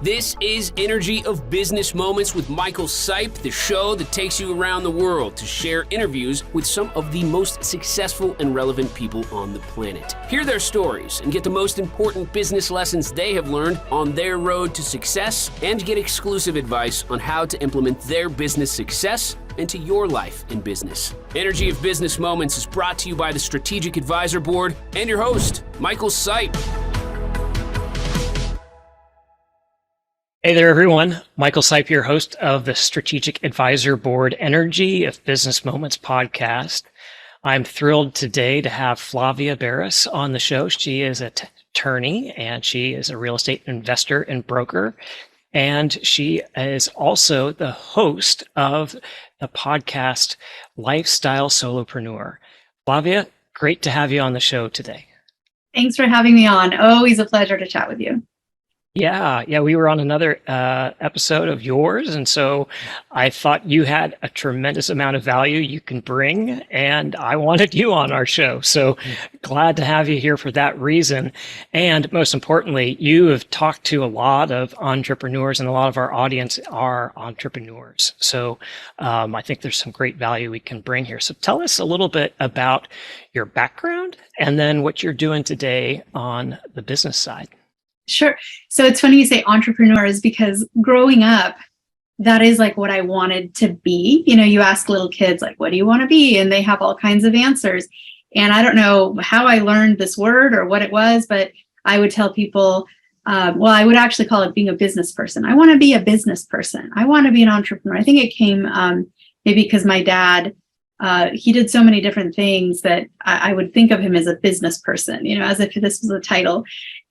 This is Energy of Business Moments with Michael Sipe, the show that takes you around the world to share interviews with some of the most successful and relevant people on the planet. Hear their stories and get the most important business lessons they have learned on their road to success, and get exclusive advice on how to implement their business success into your life and business. Energy of Business Moments is brought to you by the Strategic Advisor Board and your host, Michael Sipe. Hey there, everyone. Michael Sipe, your host of the Strategic Advisor Board Energy of Business Moments podcast. I'm thrilled today to have Flavia Berys on the show. She is an attorney and she is a real estate investor and broker. And she is also the host of the podcast Lifestyle Solopreneur. Flavia, great to have you on the show today. Thanks for having me on. Always a pleasure to chat with you. Yeah, we were on another episode of yours, and so I thought you had a tremendous amount of value you can bring, and I wanted you on our show. So glad to have you here for that reason. And most importantly, you have talked to a lot of entrepreneurs, and a lot of our audience are entrepreneurs. So I think there's some great value we can bring here. So tell us a little bit about your background, and then what you're doing today on the business side. Sure. So it's funny you say entrepreneurs, because growing up, that is like what I wanted to be. You know, you ask little kids, like, what do you want to be? And they have all kinds of answers. And I don't know how I learned this word or what it was, but I would tell people, I would actually call it being a business person. I want to be a business person. I want to be an entrepreneur. I think it came maybe because my dad, he did so many different things that I would think of him as a business person, you know, as if this was a title.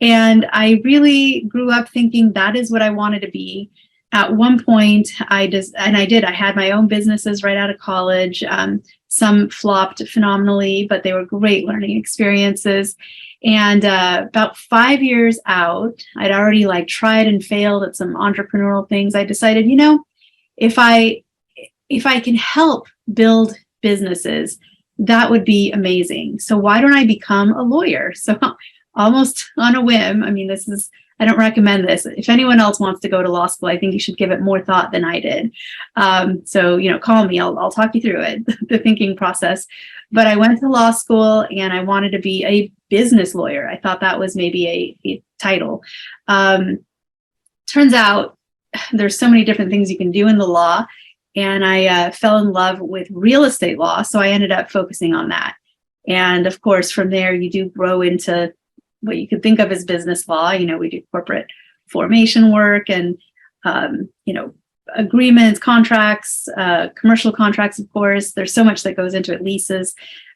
And I really grew up thinking that is what I wanted to be. At one point, I had my own businesses right out of college. Some flopped phenomenally, but they were great learning experiences. And about 5 years out, I'd already tried and failed at some entrepreneurial things. I decided, you know, if I can help build businesses, that would be amazing. So why don't I become a lawyer? So almost on a whim. I mean, I don't recommend this. If anyone else wants to go to law school, I think you should give it more thought than I did. So, you know, call me, I'll talk you through it, the thinking process. But I went to law school and I wanted to be a business lawyer. I thought that was maybe a title. Turns out there's so many different things you can do in the law. And I fell in love with real estate law. So I ended up focusing on that. And of course, from there, you do grow into what you could think of as business law. You know, we do corporate formation work and, you know, agreements, contracts, commercial contracts, of course. There's so much that goes into it, leases.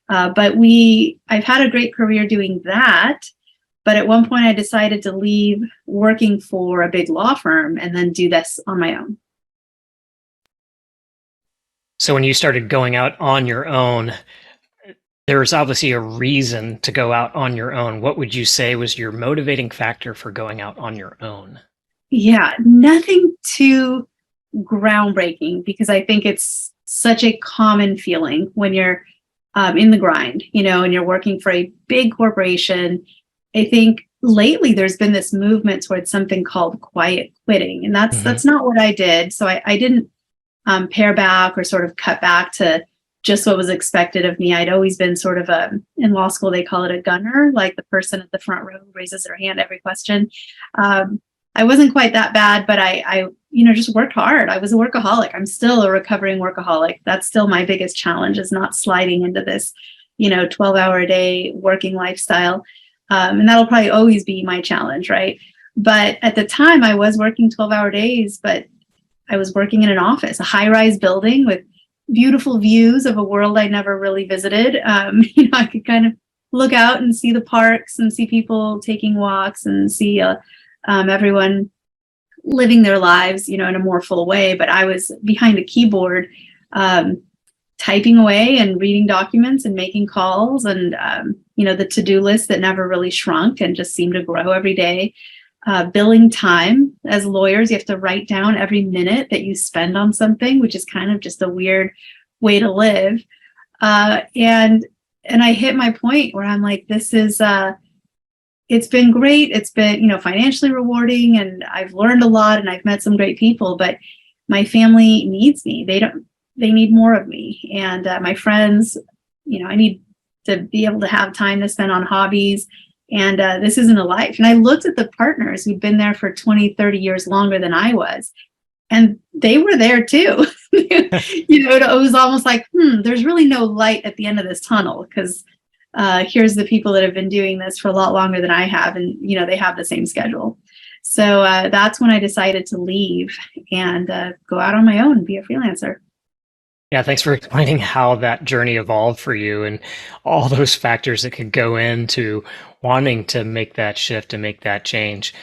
But I've had a great career doing that. But at one point, I decided to leave working for a big law firm and then do this on my own. So when you started going out on your own, there was obviously a reason to go out on your own. What would you say was your motivating factor for going out on your own? Yeah, nothing too groundbreaking, because I think it's such a common feeling when you're in the grind, you know, and you're working for a big corporation. I think lately there's been this movement towards something called quiet quitting, and that's not what I did. So I didn't pare back or sort of cut back to just what was expected of me. I'd always been sort of in law school, they call it a gunner, like the person at the front row who raises their hand every question. I wasn't quite that bad, but I you know, just worked hard. I was a workaholic. I'm still a recovering workaholic. That's still my biggest challenge, is not sliding into this, you know, 12-hour a day working lifestyle. And that'll probably always be my challenge, right? But at the time I was working 12-hour days, but I was working in an office, a high-rise building with beautiful views of a world I never really visited. You know, I could kind of look out and see the parks and see people taking walks and see everyone living their lives, you know, in a more full way. But I was behind a keyboard, typing away and reading documents and making calls, and you know, the to-do list that never really shrunk and just seemed to grow every day. Billing time. As lawyers, you have to write down every minute that you spend on something, which is kind of just a weird way to live. And I hit my point where I'm like, this is it's been great. It's been, financially rewarding, and I've learned a lot, and I've met some great people, but my family needs me. They need more of me. And my friends, I need to be able to have time to spend on hobbies. And this isn't a life. And I looked at the partners who'd been there for 20, 30 years longer than I was, and they were there too. It was almost like, there's really no light at the end of this tunnel, because here's the people that have been doing this for a lot longer than I have, and they have the same schedule. So that's when I decided to leave and go out on my own and be a freelancer. Yeah, thanks for explaining how that journey evolved for you and all those factors that could go into wanting to make that shift and make that change.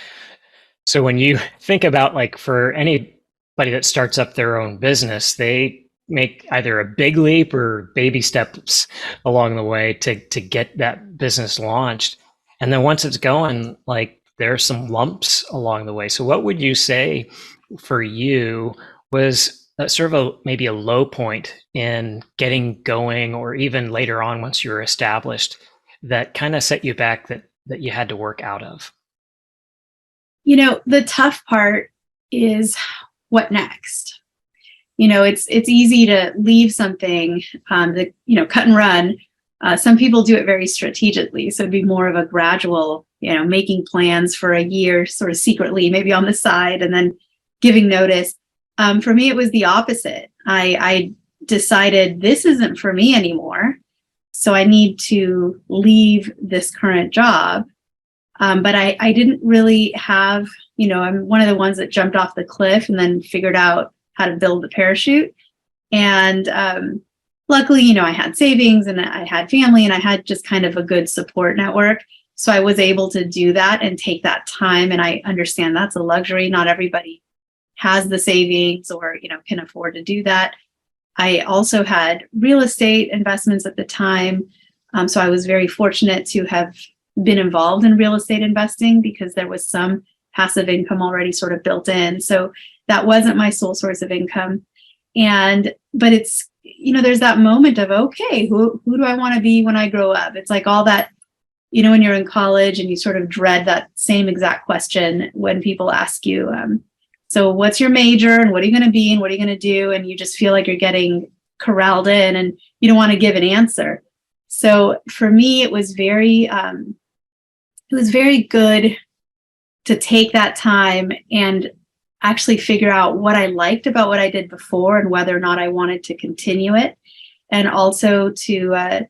So when you think about, like, for anybody that starts up their own business, they make either a big leap or baby steps along the way to get that business launched. And then once it's going, like, there's some lumps along the way. So what would you say for you was sort of maybe a low point in getting going, or even later on once you were established, that kind of set you back, that you had to work out of? The tough part is what next. It's easy to leave something, that, cut and run. Some people do it very strategically. So it'd be more of a gradual, making plans for a year, sort of secretly, maybe on the side, and then giving notice. For me, it was the opposite. I decided this isn't for me anymore. So I need to leave this current job. But I didn't really have, I'm one of the ones that jumped off the cliff and then figured out how to build the parachute. And luckily, I had savings, and I had family, and I had just kind of a good support network. So I was able to do that and take that time. And I understand that's a luxury. Not everybody has the savings or, can afford to do that. I also had real estate investments at the time. So I was very fortunate to have been involved in real estate investing, because there was some passive income already sort of built in. So that wasn't my sole source of income. But it's, there's that moment of, okay, who do I want to be when I grow up? It's like all that, when you're in college and you sort of dread that same exact question when people ask you, so what's your major, and what are you going to be, and what are you going to do? And you just feel like you're getting corralled in, and you don't want to give an answer. So for me, it was very good to take that time and actually figure out what I liked about what I did before, and whether or not I wanted to continue it, and also to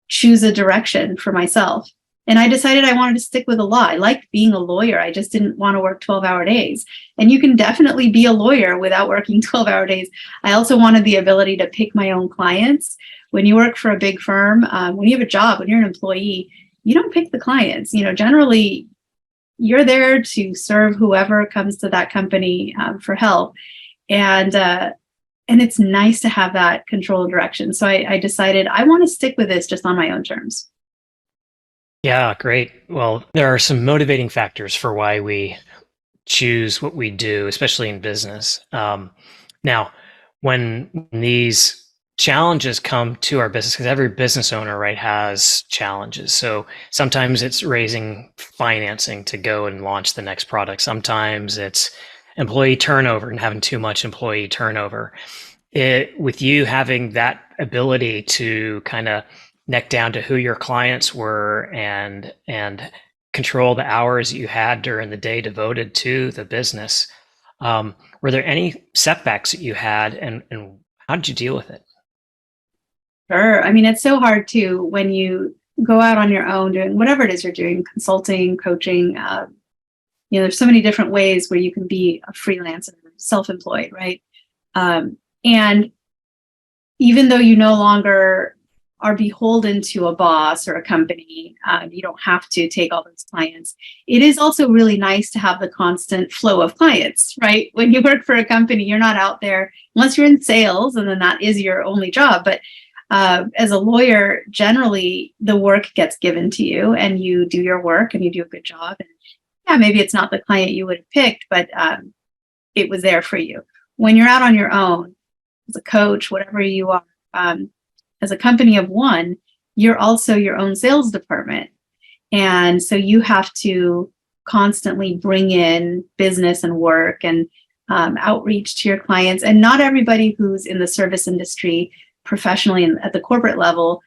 choose a direction for myself. And I decided I wanted to stick with the law. I liked being a lawyer. I just didn't want to work 12-hour days. And you can definitely be a lawyer without working 12-hour days. I also wanted the ability to pick my own clients. When you work for a big firm, when you have a job, when you're an employee, you don't pick the clients. Generally, you're there to serve whoever comes to that company for help. And it's nice to have that control and direction. So I decided I want to stick with this just on my own terms. Yeah, great. Well, there are some motivating factors for why we choose what we do, especially in business. Now, when these challenges come to our business, because every business owner, right, has challenges. So sometimes it's raising financing to go and launch the next product. Sometimes it's employee turnover and having too much employee turnover. With you having that ability to kind of neck down to who your clients were and control the hours you had during the day devoted to the business, were there any setbacks that you had, and how did you deal with it? Sure. I mean, it's so hard too when you go out on your own doing whatever it is you're doing, consulting, coaching. There's so many different ways where you can be a freelancer, self-employed, right? And even though you no longer are beholden to a boss or a company, you don't have to take all those clients. It is also really nice to have the constant flow of clients, right? When you work for a company, you're not out there unless you're in sales, and then that is your only job. But as a lawyer, generally the work gets given to you, and you do your work and you do a good job. And yeah, maybe it's not the client you would have picked, but it was there for you. When you're out on your own, as a coach, whatever you are, as a company of one, you're also your own sales department. And so you have to constantly bring in business and work and outreach to your clients. And not everybody who's in the service industry professionally and at the corporate level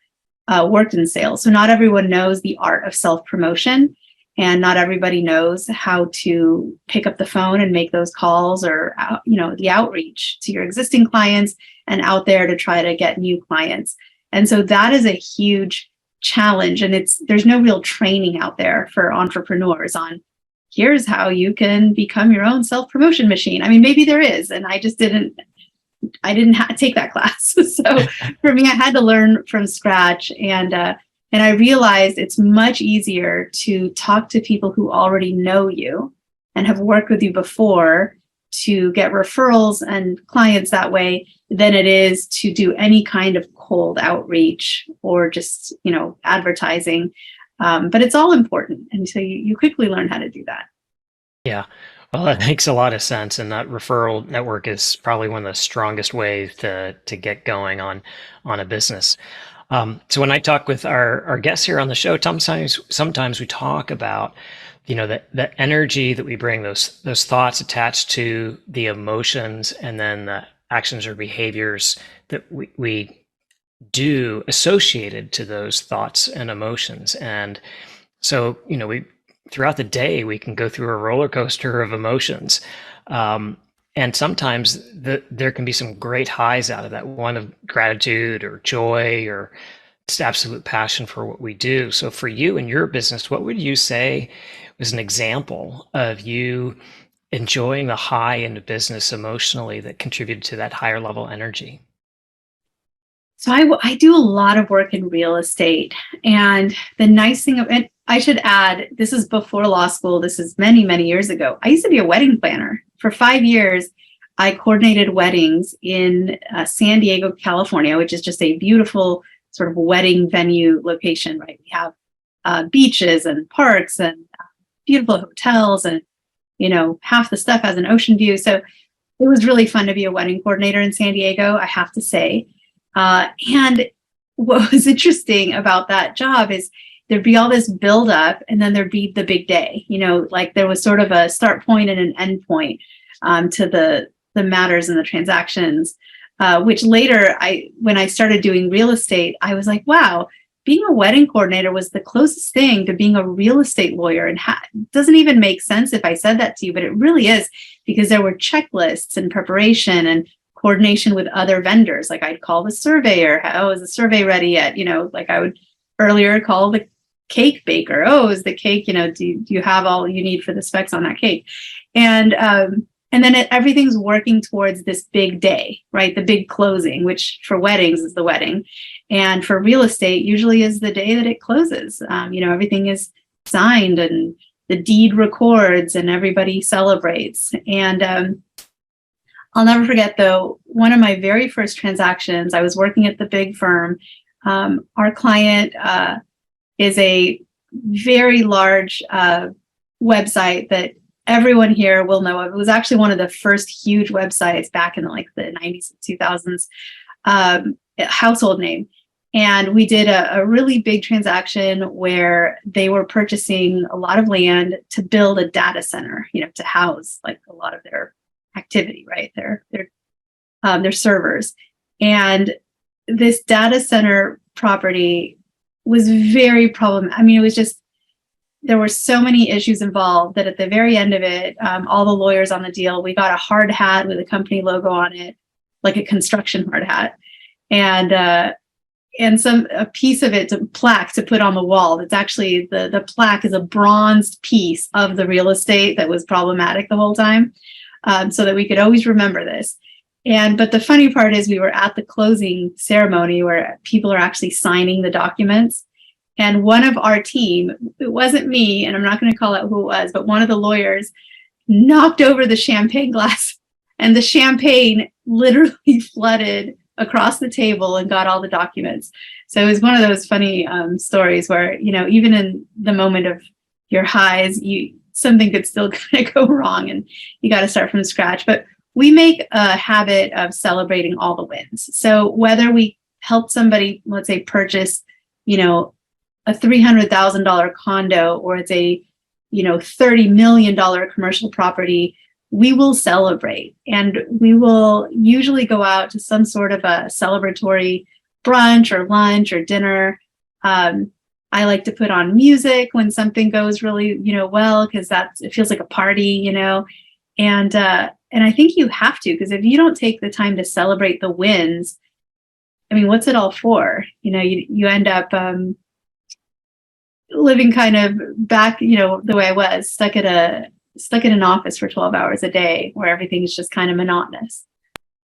worked in sales. So not everyone knows the art of self-promotion, and not everybody knows how to pick up the phone and make those calls, or the outreach to your existing clients and out there to try to get new clients. And so that is a huge challenge, and there's no real training out there for entrepreneurs on here's how you can become your own self-promotion machine. I mean, maybe there is, and I didn't take that class. So for me, I had to learn from scratch, and I realized it's much easier to talk to people who already know you and have worked with you before to get referrals and clients that way than it is to do any kind of cold outreach or just, advertising. But it's all important. And so you quickly learn how to do that. Yeah. Well, that makes a lot of sense. And that referral network is probably one of the strongest ways to get going on a business. So when I talk with our guests here on the show, sometimes we talk about, the energy that we bring, those thoughts attached to the emotions, and then the actions or behaviors that we do associated to those thoughts and emotions. And so, throughout the day, we can go through a roller coaster of emotions. And sometimes there can be some great highs out of that, one of gratitude or joy or just absolute passion for what we do. So for you and your business, what would you say was an example of you enjoying the high in the business emotionally that contributed to that higher level energy? So I do a lot of work in real estate. And the nice thing of it, I should add, this is before law school. This is many, many years ago. I used to be a wedding planner. For 5 years, I coordinated weddings in San Diego, California, which is just a beautiful sort of wedding venue location, right? We have beaches and parks and beautiful hotels, and, half the stuff has an ocean view. So it was really fun to be a wedding coordinator in San Diego, I have to say. And what was interesting about that job is there'd be all this buildup, and then there'd be the big day. Like there was sort of a start point and an end point to the matters and the transactions. Which later, when I started doing real estate, I was like, wow, being a wedding coordinator was the closest thing to being a real estate lawyer. And it doesn't even make sense if I said that to you, but it really is, because there were checklists and preparation and coordination with other vendors. Like I'd call the surveyor. Oh, is the survey ready yet? Like I would earlier call the cake baker. Oh, is the cake, do you have all you need for the specs on that cake? And then everything's working towards this big day, right? The big closing, which for weddings is the wedding. And for real estate usually is the day that it closes. Everything is signed and the deed records and everybody celebrates. And I'll never forget, though, one of my very first transactions, I was working at the big firm. Our client is a very large website that everyone here will know of. It was actually one of the first huge websites back in the 90s and 2000s, household name. And we did a really big transaction where they were purchasing a lot of land to build a data center, to house like a lot of their activity, right? Their servers. And this data center property was very problematic. I mean, it was just, there were so many issues involved that at the very end of it, all the lawyers on the deal, we got a hard hat with a company logo on it, like a construction hard hat, and a piece of it, a plaque to put on the wall. It's actually the plaque is a bronzed piece of the real estate that was problematic the whole time, so that we could always remember this. But the funny part is we were at the closing ceremony where people are actually signing the documents. And one of our team, it wasn't me, and I'm not going to call out who it was, but one of the lawyers knocked over the champagne glass, and the champagne literally flooded across the table and got all the documents. So it was one of those funny stories where, even in the moment of your highs, something could still kind of go wrong, and you got to start from scratch. But we make a habit of celebrating all the wins. So whether we help somebody, let's say, purchase, a $300,000 condo or it's a, $30 million commercial property, we will celebrate, and we will usually go out to some sort of a celebratory brunch or lunch or dinner. I like to put on music when something goes really, well, because it feels like a party, and I think you have to, because if you don't take the time to celebrate the wins, I mean, what's it all for? You end up living kind of back, the way I was, stuck in an office for 12 hours a day where everything's just kind of monotonous.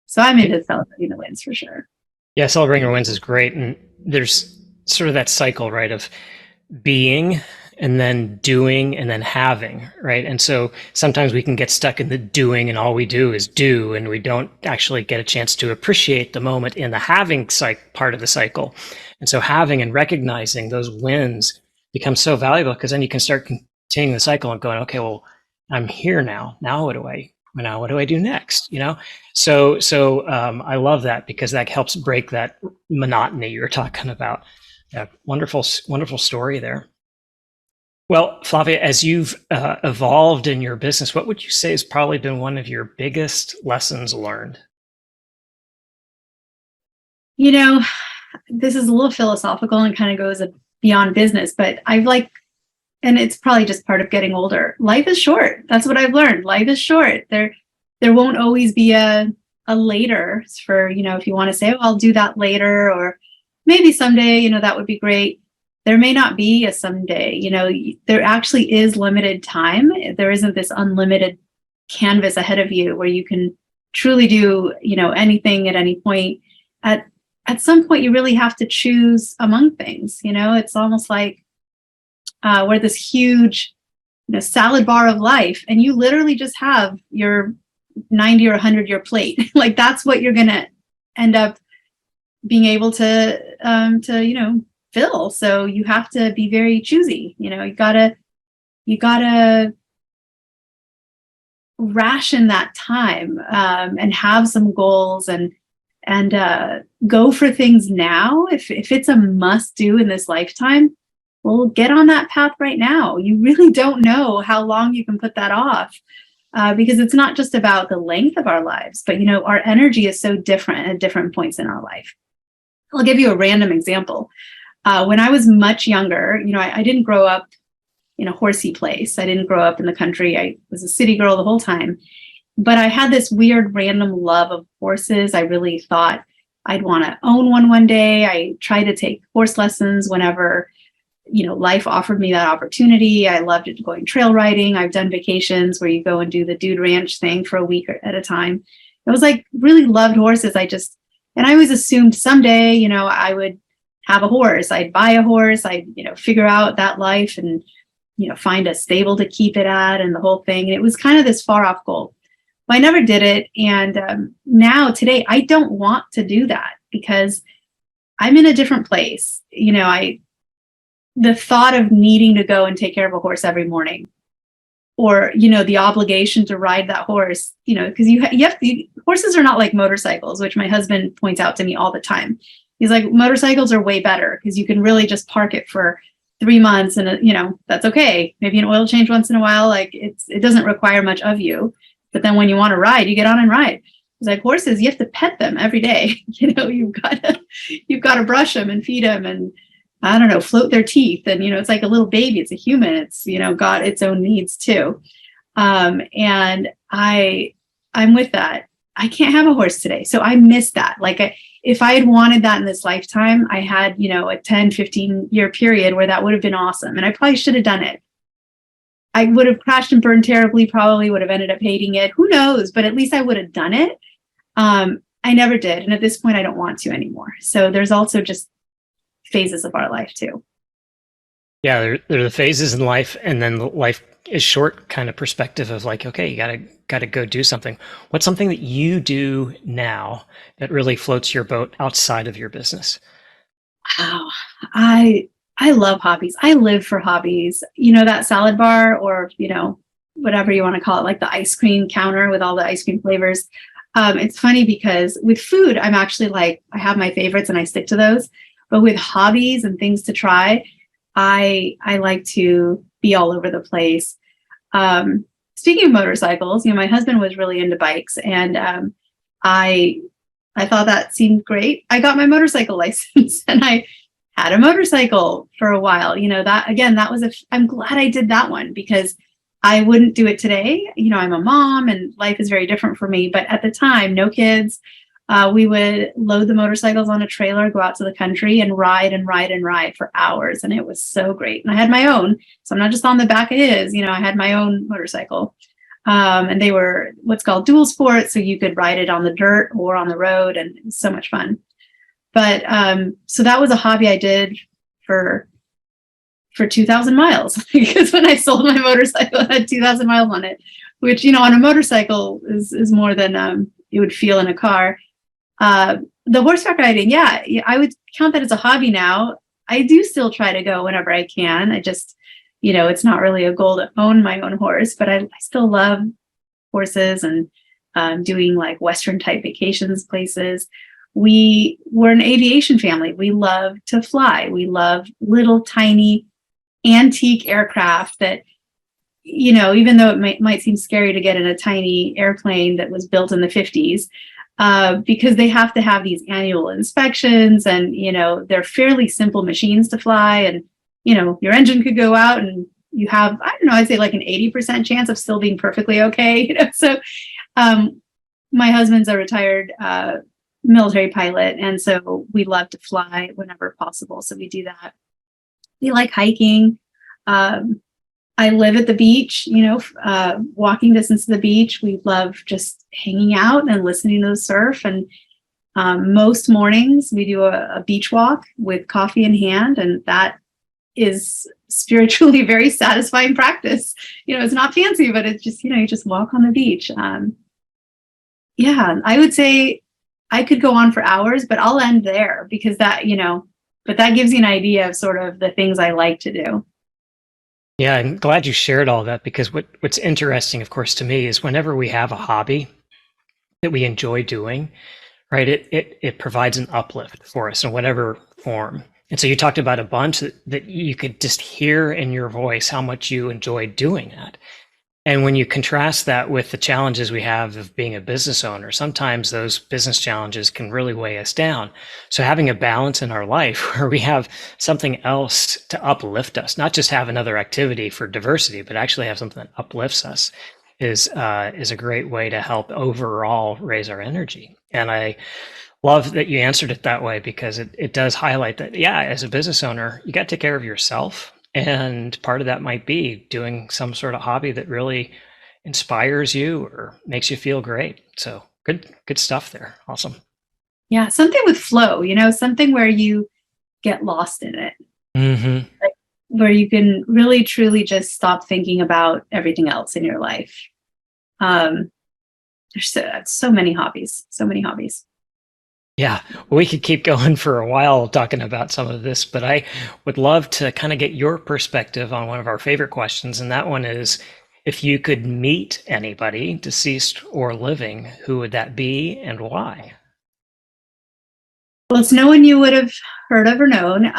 So I'm into celebrating the wins for sure. Yeah, celebrating your wins is great. And there's sort of that cycle, right, of being and then doing and then having, right? And so sometimes we can get stuck in the doing and all we do is do, and we don't actually get a chance to appreciate the moment in the having part of the cycle. And so having and recognizing those wins becomes so valuable, because then you can start continuing the cycle and going, okay, well, I'm here now. Now what do I do next? So I love that, because that helps break that monotony you're talking about. Yeah, wonderful story there. Well, Flavia, as you've evolved in your business, what would you say has probably been one of your biggest lessons learned? This is a little philosophical and kind of goes beyond business, but and it's probably just part of getting older. Life is short. That's what I've learned. Life is short. There won't always be a later for, if you want to say, oh, I'll do that later, or maybe someday, that would be great. There may not be a someday, there actually is limited time. There isn't this unlimited canvas ahead of you where you can truly do, anything at any point. At some point, you really have to choose among things. It's almost like we're this huge, salad bar of life, and you literally just have your 90 or 100-year plate. Like that's what you're going to end up being able to fill. So you have to be very choosy. You gotta ration that time and have some goals and go for things now. If it's a must do in this lifetime, well, get on that path right now. You really don't know how long you can put that off, because it's not just about the length of our lives, but our energy is so different at different points in our life. I'll give you a random example. When I was much younger, I didn't grow up in a horsey place. I didn't grow up in the country. I was a city girl the whole time. But I had this weird random love of horses. I really thought I'd want to own one day. I tried to take horse lessons whenever, life offered me that opportunity. I loved it going trail riding. I've done vacations where you go and do the dude ranch thing for a week at a time. It was like really loved horses. And I always assumed someday, I would have a horse. I'd buy a horse. I'd, figure out that life and, find a stable to keep it at and the whole thing. And it was kind of this far off goal. But I never did it. And now today, I don't want to do that because I'm in a different place. The thought of needing to go and take care of a horse every morning, or, the obligation to ride that horse, because horses are not like motorcycles, which my husband points out to me all the time. He's like, motorcycles are way better because you can really just park it for 3 months and, that's okay. Maybe an oil change once in a while. Like it doesn't require much of you. But then when you want to ride, you get on and ride. It's like horses, you have to pet them every day. You've got to brush them and feed them and, I don't know, float their teeth. And, it's like a little baby. It's a human. It's, got its own needs too. And I'm with that. I can't have a horse today. So I miss that. Like if I had wanted that in this lifetime, I had, a 10, 15-year period where that would have been awesome. And I probably should have done it. I would have crashed and burned terribly, probably would have ended up hating it. Who knows? But at least I would have done it. I never did. And at this point, I don't want to anymore. So there's also just phases of our life too. Yeah, there are the phases in life, and then life is short kind of perspective of like, okay, you gotta go do something. What's something that you do now that really floats your boat outside of your business? Wow, I love hobbies. I live for hobbies. That salad bar, or whatever you want to call it, like the ice cream counter with all the ice cream flavors. It's funny because with food, I'm actually like, I have my favorites and I stick to those. But with hobbies and things to try, I like to be all over the place. Speaking of motorcycles, my husband was really into bikes, and I thought that seemed great. I got my motorcycle license, and I had a motorcycle for a while. I'm glad I did that one, because I wouldn't do it today. I'm a mom and life is very different for me. But at the time, no kids. We would load the motorcycles on a trailer, go out to the country and ride and ride and ride for hours. And it was so great. And I had my own. So I'm not just on the back of his, I had my own motorcycle. And they were what's called dual sport. So you could ride it on the dirt or on the road. And it was so much fun. But so that was a hobby I did for 2,000 miles, because when I sold my motorcycle, I had 2,000 miles on it, which, on a motorcycle is more than you would feel in a car. The horseback riding, yeah, I would count that as a hobby now. I do still try to go whenever I can. I just, it's not really a goal to own my own horse, but I still love horses and doing like Western type vacations places. We're an aviation family. We love to fly. We love little tiny antique aircraft that, even though it might seem scary to get in a tiny airplane that was built in the 50s, because they have to have these annual inspections, and, they're fairly simple machines to fly, and, your engine could go out and you have, I don't know, I'd say like an 80% chance of still being perfectly okay. So my husband's a retired military pilot, and so we love to fly whenever possible. So we do that. We like hiking. I live at the beach, walking distance to the beach. We love just hanging out and listening to the surf. And most mornings we do a beach walk with coffee in hand, and that is spiritually very satisfying practice. It's not fancy, but it's just, you just walk on the beach. Yeah, I would say I could go on for hours, but I'll end there, because that, but that gives you an idea of sort of the things I like to do. Yeah, I'm glad you shared all that, because what's interesting, of course, to me is whenever we have a hobby that we enjoy doing, right, it provides an uplift for us in whatever form. And so you talked about a bunch that you could just hear in your voice how much you enjoy doing that. And when you contrast that with the challenges we have of being a business owner, sometimes those business challenges can really weigh us down. So having a balance in our life where we have something else to uplift us, not just have another activity for diversity, but actually have something that uplifts us, is a great way to help overall raise our energy. And I love that you answered it that way, because it does highlight that, yeah, as a business owner, you got to take care of yourself. And part of that might be doing some sort of hobby that really inspires you or makes you feel great. So good stuff there. Awesome. Yeah, something with flow, something where you get lost in it. Mm-hmm. Like, where you can really, truly just stop thinking about everything else in your life. There's so many hobbies. Yeah, we could keep going for a while talking about some of this, but I would love to kind of get your perspective on one of our favorite questions. And that one is, if you could meet anybody, deceased or living, who would that be and why? Well, it's no one you would have heard of or known.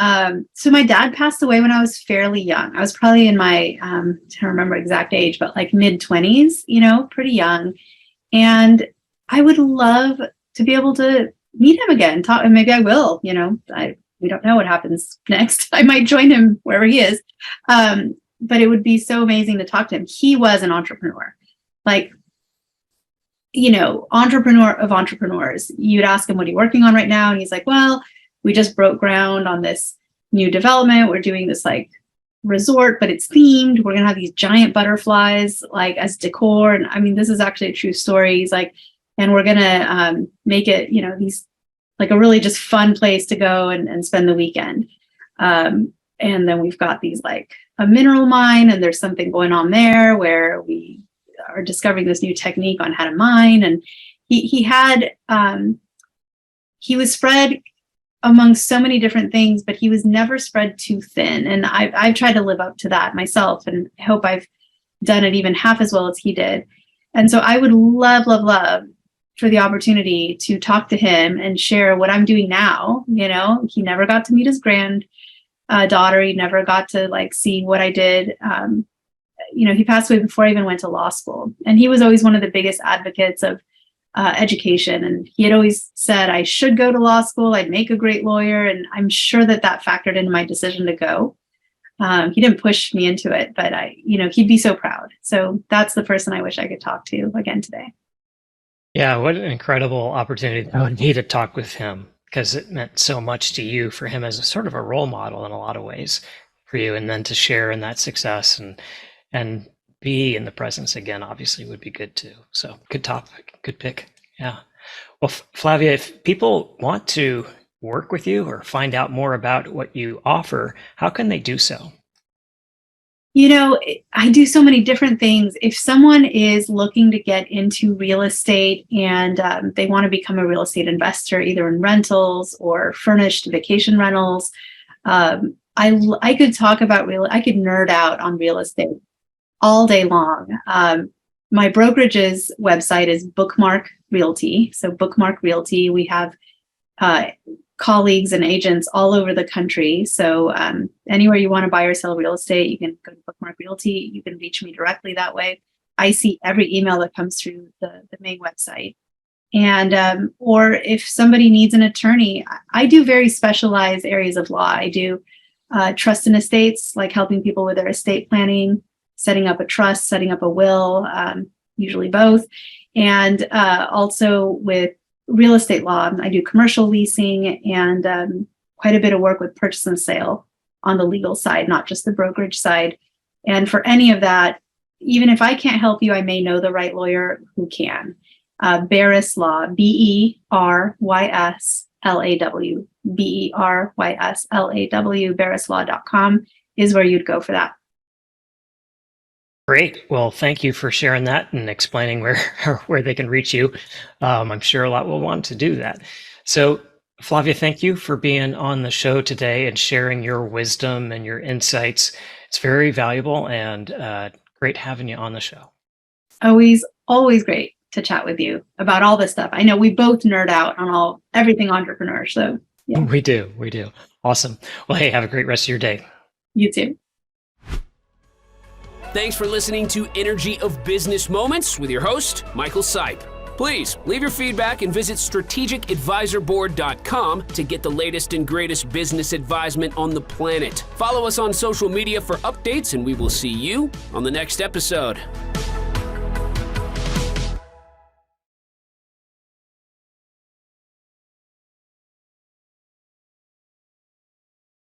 So my dad passed away when I was fairly young. I was probably in my, I don't remember exact age, but like mid-20s, pretty young. And I would love to be able to meet him again, talk, and maybe I will, we don't know what happens next. I might join him wherever he is. But it would be so amazing to talk to him. He was an entrepreneur, like, entrepreneur of entrepreneurs. You'd ask him, what are you working on right now? And he's like, well, we just broke ground on this new development. We're doing this like resort, but it's themed. We're going to have these giant butterflies like as decor. And I mean, this is actually a true story. He's like, and we're going to make it, these like a really just fun place to go and spend the weekend. And then we've got these like a mineral mine, and there's something going on there where we are discovering this new technique on how to mine. And he was spread among so many different things, but he was never spread too thin. And I've tried to live up to that myself, and I hope I've done it even half as well as he did. And so I would love for the opportunity to talk to him and share what I'm doing now. He never got to meet his daughter. He never got to like see what I did. He passed away before I even went to law school. And he was always one of the biggest advocates of education. And he had always said I should go to law school. I'd make a great lawyer. And I'm sure that factored into my decision to go. He didn't push me into it, but he'd be so proud. So that's the person I wish I could talk to again today. Yeah, what an incredible opportunity that would be to talk with him, because it meant so much to you, for him as a sort of a role model in a lot of ways for you, and then to share in that success and be in the presence again, obviously would be good too. So good topic, good pick. Yeah. Well, Flavia, if people want to work with you or find out more about what you offer, how can they do so? I do so many different things. If someone is looking to get into real estate and they want to become a real estate investor, either in rentals or furnished vacation rentals, I could talk about I could nerd out on real estate all day long. My brokerage's website is Bookmark Realty. So Bookmark Realty, we have colleagues and agents all over the country. So anywhere you want to buy or sell real estate, you can go to Bookmark Realty. You can reach me directly that way. I see every email that comes through the main website. And or if somebody needs an attorney, I do very specialized areas of law. I do trust and estates, like helping people with their estate planning, setting up a trust, setting up a will, usually both. And also with real estate law, I do commercial leasing and quite a bit of work with purchase and sale on the legal side, not just the brokerage side. And for any of that, even if I can't help you, I may know the right lawyer who can. Berys Law, BERYSLAW, BERYSLAW, BerysLaw.com is where you'd go for that. Great. Well, thank you for sharing that and explaining where they can reach you. I'm sure a lot will want to do that. So, Flavia, thank you for being on the show today and sharing your wisdom and your insights. It's very valuable and great having you on the show. Always great to chat with you about all this stuff. I know we both nerd out on everything entrepreneur. So yeah. We do. Awesome. Well, hey, have a great rest of your day. You too. Thanks for listening to Energy of Business Moments with your host, Michael Sipe. Please leave your feedback and visit strategicadvisorboard.com to get the latest and greatest business advisement on the planet. Follow us on social media for updates, and we will see you on the next episode.